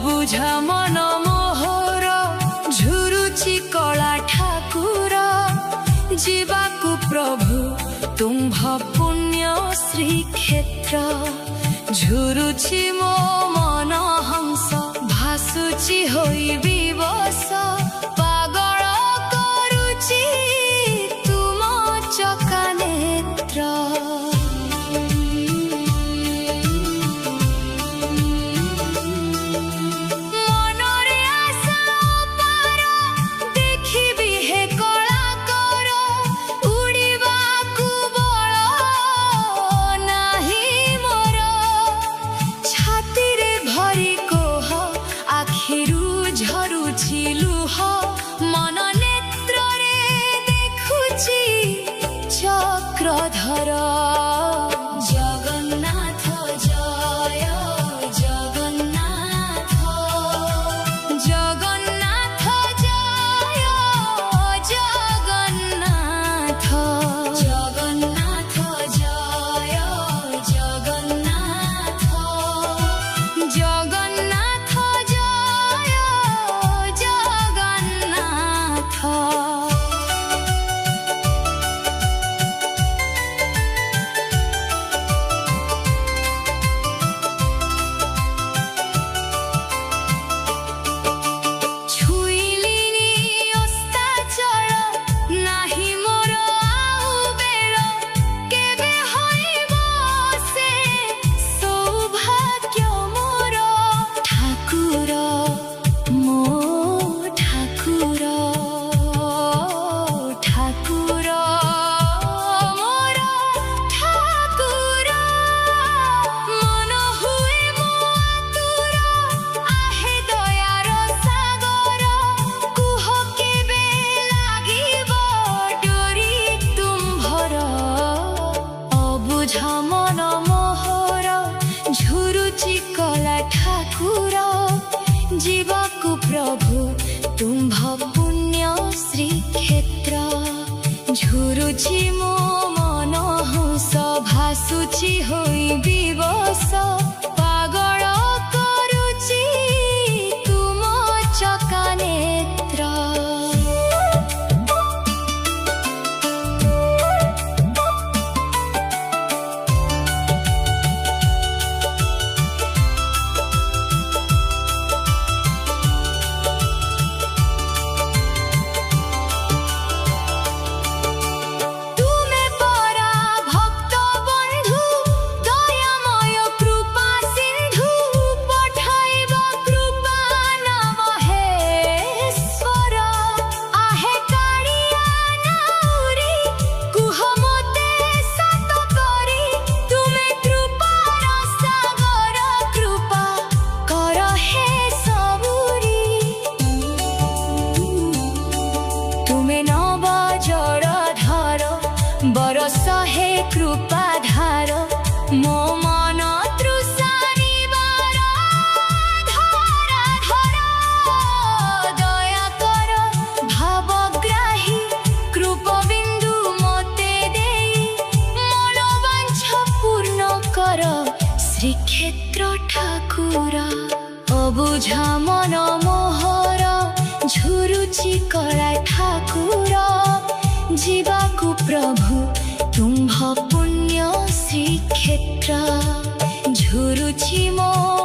बुझा मन मोहर झुरुची कला ठाकुर जीवाकु प्रभु तुम्भ पुण्य श्रीक्षेत्र झुरुची मो मन हंस भासुची होई विवश पागल करुची तुम चका नेत्र चक्रधर जगन्नाथ जय जगन्नाथ जगन्नाथ जय जगन्नाथ जगन्नाथ जय जगन्नाथ जगन्नाथ जय जगन्नाथ। मन मोहर झुरुची कला ठाकुर जीवाकु प्रभु तुम्भ पुण्य श्रीक्षेत्र झुरुची मो मन हंस भासुची होई विवश पागल करुची तुम चका नेत्र। बरस हे कृपाधार मो मन तृषा निवार धरा धरा दया कर भावग्राही कृपबिंदु मते देई मनोवांछा पूर्ण कर श्रीक्षेत्र ठाकुर अबुझा मन मोहर झुरुची कला ठाकुर जीवाकु प्रभु तुम्भ पुण्य श्रीक्षेत्र झुरुची मो